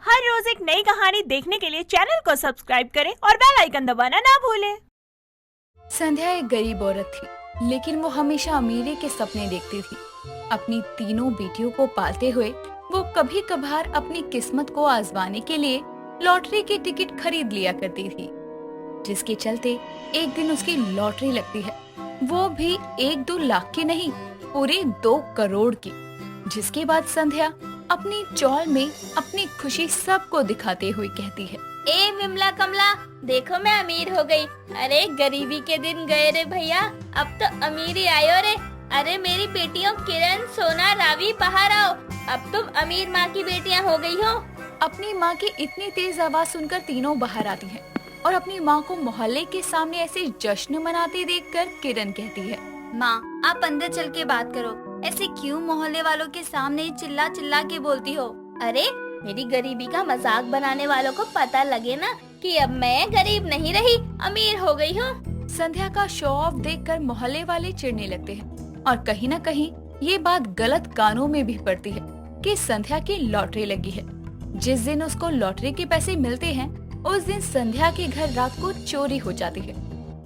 हर रोज एक नई कहानी देखने के लिए चैनल को सब्सक्राइब करें और बेल आइकन दबाना ना भूलें। संध्या एक गरीब औरत थी, लेकिन वो हमेशा अमीरी के सपने देखती थी। अपनी तीनों बेटियों को पालते हुए वो कभी कभार अपनी किस्मत को आजमाने के लिए लॉटरी की टिकट खरीद लिया करती थी, जिसके चलते एक दिन उसकी लॉटरी लगती है, वो भी 1-2 लाख की नहीं, पूरे 2 करोड़ की। जिसके बाद संध्या अपनी चौल में अपनी खुशी सबको दिखाते हुए कहती है, ए विमला कमला, देखो मैं अमीर हो गई। अरे गरीबी के दिन गए रे भैया, अब तो अमीरी आयो रे। अरे मेरी बेटियों किरण, सोना, रावी, बाहर आओ, अब तुम अमीर माँ की बेटियाँ हो गई हो। अपनी माँ की इतनी तेज आवाज सुनकर तीनों बाहर आती हैं और अपनी माँ को मोहल्ले के सामने ऐसे जश्न मनाते देखकर किरण कहती है, माँ आप अंदर चल के बात करो, ऐसे क्यों मोहल्ले वालों के सामने चिल्ला चिल्ला के बोलती हो। अरे मेरी गरीबी का मजाक बनाने वालों को पता लगे ना कि अब मैं गरीब नहीं रही, अमीर हो गई हूँ। संध्या का शो ऑफ देखकर मोहल्ले वाले चिढ़ने लगते हैं और कहीं न कहीं ये बात गलत कानों में भी पड़ती है कि संध्या की लॉटरी लगी है। जिस दिन उसको लॉटरी के पैसे मिलते हैं, उस दिन संध्या के घर रात को चोरी हो जाती है।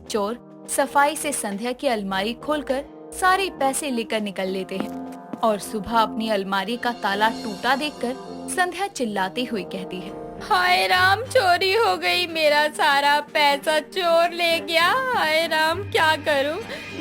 चोर सफाई से संध्या की अलमारी खोलकर सारे पैसे लेकर निकल लेते हैं और सुबह अपनी अलमारी का ताला टूटा देखकर संध्या चिल्लाती हुई कहती है, हाय राम, चोरी हो गई, मेरा सारा पैसा चोर ले गया। हाय राम, क्या करूं?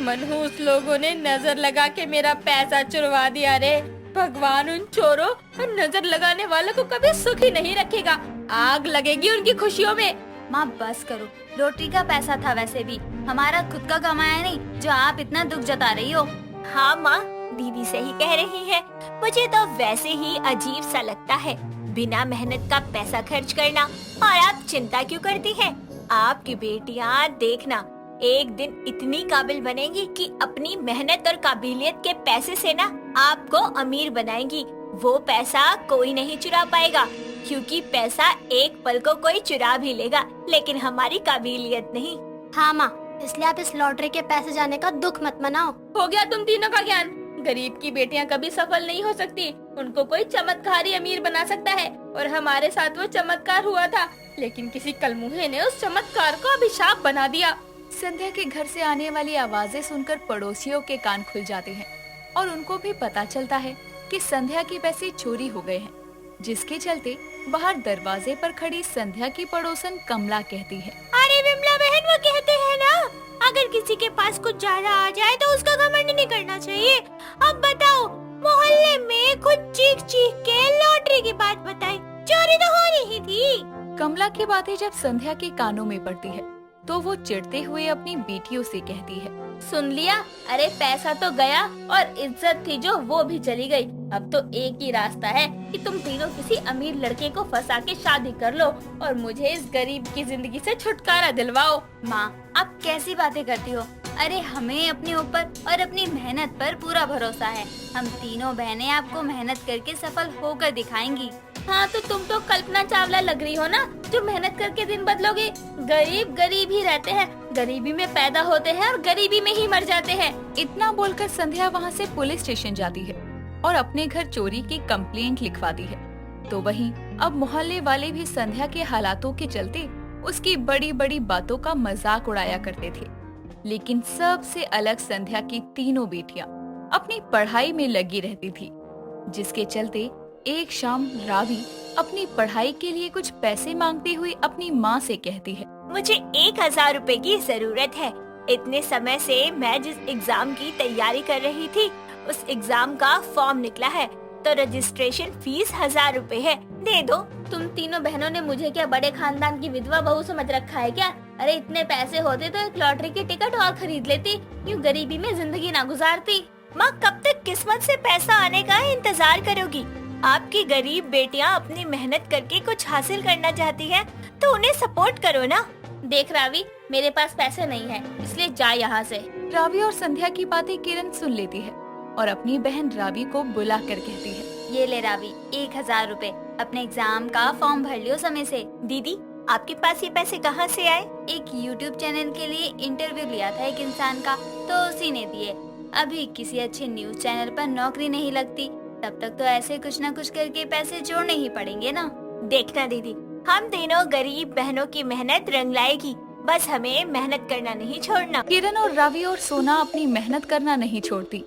मनहूस लोगों ने नजर लगा के मेरा पैसा चुरवा दिया रे। भगवान उन चोरों और नजर लगाने वालों को कभी सुखी नहीं रखेगा, आग लगेगी उनकी खुशियों में। माँ बस करो, लॉटरी का पैसा था वैसे भी, हमारा खुद का कमाया नहीं जो आप इतना दुख जता रही हो। हाँ माँ, दीदी सही कह रही है। मुझे तो वैसे ही अजीब सा लगता है, बिना मेहनत का पैसा खर्च करना। और आप चिंता क्यों करती हैं? आपकी बेटियाँ देखना एक दिन इतनी काबिल बनेंगी कि अपनी मेहनत और काबिलियत के पैसे से ना आपको अमीर बनाएंगी। वो पैसा कोई नहीं चुरा पाएगा, क्योंकि पैसा एक पल को कोई चुरा भी लेगा, लेकिन हमारी काबिलियत नहीं। हाँ माँ, इसलिए आप इस लॉटरी के पैसे जाने का दुख मत मनाओ। हो गया तुम तीनों का ज्ञान। गरीब की बेटियां कभी सफल नहीं हो सकती, उनको कोई चमत्कारी अमीर बना सकता है। और हमारे साथ वो चमत्कार हुआ था, लेकिन किसी कलमुहे ने उस चमत्कार को अभिशाप बना दिया। संध्या के घर से आने वाली आवाजें सुनकर पड़ोसियों के कान खुल जाते हैं और उनको भी पता चलता है कि संध्या के पैसे चोरी हो गए हैं, जिसके चलते बाहर दरवाजे पर खड़ी संध्या की पड़ोसन कमला कहती है, अरे विमला बहन, वो कहते हैं ना, अगर किसी के पास कुछ ज्यादा आ जाए तो उसका घमंड नहीं करना चाहिए। अब बताओ, मोहल्ले में खुद चीख चीख के लॉटरी की बात बताई, चोरी तो हो रही थी। कमला की बातें जब संध्या के कानों में पड़ती है तो वो चिढ़ते हुए अपनी बेटियों से कहती है, सुन लिया? अरे पैसा तो गया और इज्जत थी जो वो भी चली गई। अब तो एक ही रास्ता है कि तुम तीनों किसी अमीर लड़के को फंसा के शादी कर लो और मुझे इस गरीब की जिंदगी से छुटकारा दिलवाओ। माँ आप कैसी बातें करती हो? अरे हमें अपने ऊपर और अपनी मेहनत पर पूरा भरोसा है। हम तीनों बहनें आपको मेहनत करके सफल होकर दिखाएंगी। हाँ तो तुम तो कल्पना चावला लग रही हो ना, जो मेहनत करके दिन बदलोगे। गरीब गरीब ही रहते हैं, गरीबी में पैदा होते हैं और गरीबी में ही मर जाते हैं। इतना बोलकर संध्या वहाँ से पुलिस स्टेशन जाती है और अपने घर चोरी की कंप्लेंट लिखवाती है। तो वहीं अब मोहल्ले वाले भी संध्या के हालातों के चलते उसकी बड़ी बड़ी बातों का मजाक उड़ाया करते थे। लेकिन सबसे अलग संध्या की तीनों बेटियां अपनी पढ़ाई में लगी रहती थी, जिसके चलते एक शाम रावी अपनी पढ़ाई के लिए कुछ पैसे मांगती हुई अपनी माँ से कहती है, मुझे 1000 रुपए की जरूरत है। इतने समय से मैं जिस एग्जाम की तैयारी कर रही थी, उस एग्जाम का फॉर्म निकला है, तो रजिस्ट्रेशन फीस 1000 रुपए है, दे दो। तुम तीनों बहनों ने मुझे क्या बड़े खानदान की विधवा बहू समझ रखा है क्या? अरे इतने पैसे होते तो एक लॉटरी की टिकट और खरीद लेती, यूँ गरीबी में जिंदगी ना गुजारती। माँ, कब तक किस्मत से पैसा आने का इंतजार करोगी? आपकी गरीब बेटियाँ अपनी मेहनत करके कुछ हासिल करना चाहती हैं, तो उन्हें सपोर्ट करो ना। देख रावी, मेरे पास पैसे नहीं है, इसलिए जा यहाँ से। रावी और संध्या की बातें किरण सुन लेती है और अपनी बहन रावी को बुला कर कहती है, ये ले रावी, 1000 रुपए, अपने एग्जाम का फॉर्म भर लियो समय से। दीदी, आपके पास ये पैसे कहाँ से आए? एक YouTube चैनल के लिए इंटरव्यू लिया था एक इंसान का, तो उसी ने दिए। अभी किसी अच्छे न्यूज चैनल पर नौकरी नहीं लगती, तब तक तो ऐसे कुछ न कुछ करके पैसे जोड़ने ही पड़ेंगे ना। देखना दीदी, हम तीनों गरीब बहनों की मेहनत रंग लाएगी। बस हमें मेहनत करना नहीं छोड़ना। किरण और रावी और सोना अपनी मेहनत करना नहीं छोड़ती,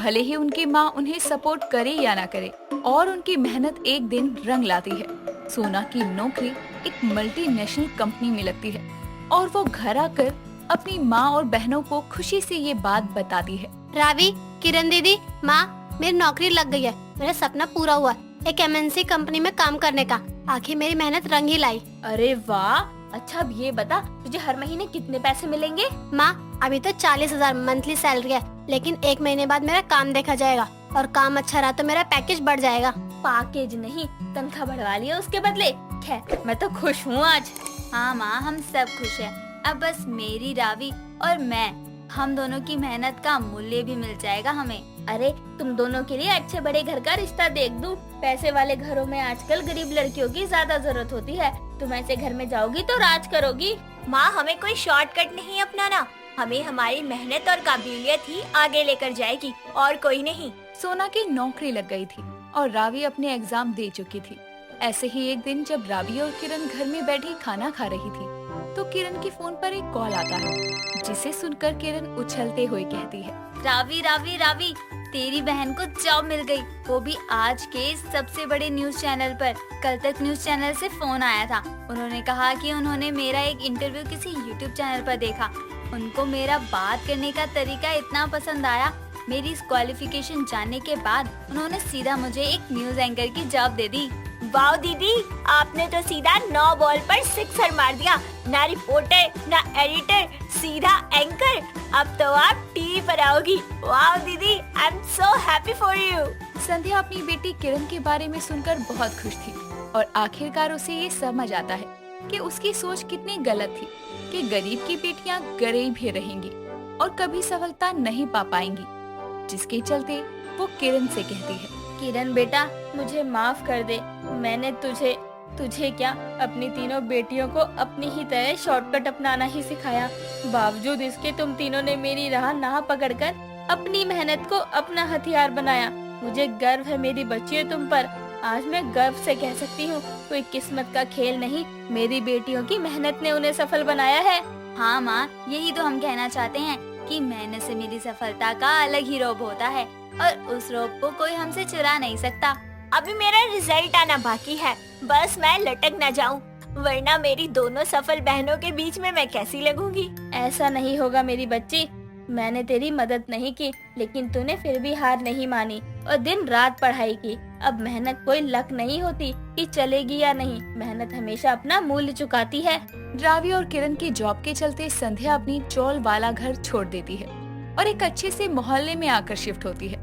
भले ही उनकी माँ उन्हें सपोर्ट करे या ना करे, और उनकी मेहनत एक दिन रंग लाती है। सोना की नौकरी एक मल्टीनेशनल कंपनी में लगती है और वो घर आकर अपनी माँ और बहनों को खुशी से ये बात बताती है। रावी, किरण दीदी, माँ, मेरी नौकरी लग गई है। मेरा सपना पूरा हुआ, एक MNC कंपनी में काम करने का। आखिर मेरी मेहनत रंग ही लाई। अरे वाह, अच्छा अब ये बता, तुझे हर महीने कितने पैसे मिलेंगे? माँ, अभी तो 40,000 मंथली सैलरी है, लेकिन 1 महीने बाद मेरा काम देखा जाएगा और काम अच्छा रहा तो मेरा पैकेज बढ़ जाएगा। पैकेज नहीं, तनख्वाह बढ़वा लिया उसके बदले। खैर, मैं तो खुश हूँ आज। हाँ माँ, हम सब खुश हैं। अब बस मेरी, रावी और मैं, हम दोनों की मेहनत का मूल्य भी मिल जाएगा हमें। अरे तुम दोनों के लिए अच्छे बड़े घर का रिश्ता देख दूं। पैसे वाले घरों में आजकल गरीब लड़कियों की ज्यादा जरूरत होती है। तुम ऐसे घर में जाओगी तो राज करोगी। माँ, हमें कोई शॉर्टकट नहीं अपनाना, हमें हमारी मेहनत और काबिलियत ही आगे लेकर जाएगी और कोई नहीं। सोना की नौकरी लग गई थी और रावी अपने एग्जाम दे चुकी थी। ऐसे ही एक दिन जब रावी और किरण घर में बैठी खाना खा रही थी तो किरण के फोन पर एक कॉल आता है, जिसे सुनकर किरण उछलते हुए कहती है, रावी रावी रावी, तेरी बहन को जॉब मिल गई, वो भी आज के सबसे बड़े न्यूज चैनल पर। कल तक न्यूज चैनल से फोन आया था, उन्होंने कहा कि उन्होंने मेरा एक इंटरव्यू किसी यूट्यूब चैनल पर देखा। उनको मेरा बात करने का तरीका इतना पसंद आया, मेरी क्वालिफिकेशन जानने के बाद उन्होंने सीधा मुझे एक न्यूज एंकर की जॉब दे दी। वाह दीदी, आपने तो सीधा 9 बॉल पर 6 मार दिया। ना रिपोर्टर, ना एडिटर, सीधा एंकर। अब तो आप टीवी पर आओगी। वाह दीदी, I am so happy for you. Sandhya अपनी बेटी किरण के बारे में सुनकर बहुत खुश थी और आखिरकार उसे ये समझ आता है कि उसकी सोच कितनी गलत थी कि गरीब की बेटियां गरीब ही रहेंगी और कभी सफलता नहीं पा पाएंगी, जिसके चलते वो किरण से कहती है, किरण बेटा, मुझे माफ कर दे। मैंने तुझे क्या, अपनी तीनों बेटियों को अपनी ही तरह शॉर्टकट अपनाना ही सिखाया। बावजूद इसके तुम तीनों ने मेरी राह ना पकड़कर अपनी मेहनत को अपना हथियार बनाया। मुझे गर्व है मेरी बच्चियों तुम पर। आज मैं गर्व से कह सकती हूँ, कोई किस्मत का खेल नहीं, मेरी बेटियों की मेहनत ने उन्हें सफल बनाया है। हाँ माँ, यही तो हम कहना चाहते हैं कि मेहनत से मिली सफलता का अलग ही रौब होता है और उस रौब को कोई हमसे चुरा नहीं सकता। अभी मेरा रिजल्ट आना बाकी है, बस मैं लटक न जाऊं, वरना मेरी दोनों सफल बहनों के बीच में मैं कैसी लगूंगी। ऐसा नहीं होगा मेरी बच्ची, मैंने तेरी मदद नहीं की, लेकिन तूने फिर भी हार नहीं मानी और दिन रात पढ़ाई की। अब मेहनत कोई लक नहीं होती कि चलेगी या नहीं, मेहनत हमेशा अपना मूल्य चुकाती है। रावी और किरण की जॉब के चलते संध्या अपनी चौल वाला घर छोड़ देती है और एक अच्छे से मोहल्ले में आकर शिफ्ट होती है।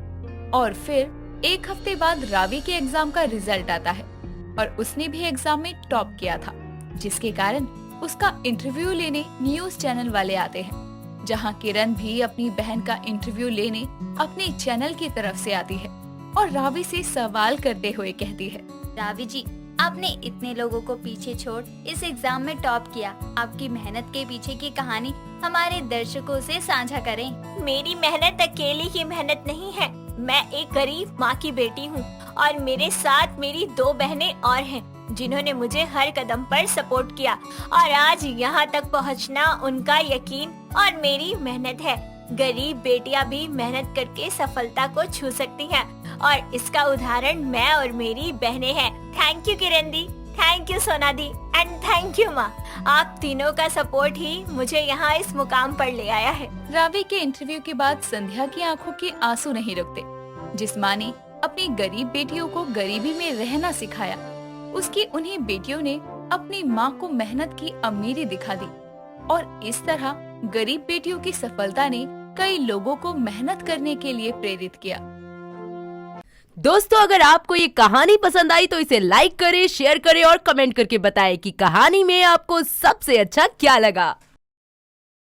और फिर एक हफ्ते बाद रावी के एग्जाम का रिजल्ट आता है और उसने भी एग्जाम में टॉप किया था, जिसके कारण उसका इंटरव्यू लेने न्यूज चैनल वाले आते हैं, जहां किरण भी अपनी बहन का इंटरव्यू लेने अपने चैनल की तरफ से आती है और रावी से सवाल करते हुए कहती है, रावी जी, आपने इतने लोगों को पीछे छोड़ इस एग्जाम में टॉप किया, आपकी मेहनत के पीछे की कहानी हमारे दर्शकों से साझा करें। मेरी मेहनत अकेली की मेहनत नहीं है, मैं एक गरीब माँ की बेटी हूँ और मेरे साथ मेरी 2 बहनें और हैं, जिन्होंने मुझे हर कदम पर सपोर्ट किया और आज यहाँ तक पहुँचना उनका यकीन और मेरी मेहनत है। गरीब बेटियां भी मेहनत करके सफलता को छू सकती हैं और इसका उदाहरण मैं और मेरी बहनें हैं। Thank you Kiran the, thank you सोना दी एंड थैंक यू माँ। आप तीनों का सपोर्ट ही मुझे यहाँ इस मुकाम पर ले आया है। रावी के इंटरव्यू के बाद संध्या की आंखों के आंसू नहीं रुकते। जिस माँ ने अपनी गरीब बेटियों को गरीबी में रहना सिखाया, उसकी उन्हीं बेटियों ने अपनी माँ को मेहनत की अमीरी दिखा दी और इस तरह गरीब बेटियों की सफलता ने कई लोगों को मेहनत करने के लिए प्रेरित किया। दोस्तों, अगर आपको ये कहानी पसंद आई तो इसे लाइक करें, शेयर करें और कमेंट करके बताएं कि कहानी में आपको सबसे अच्छा क्या लगा।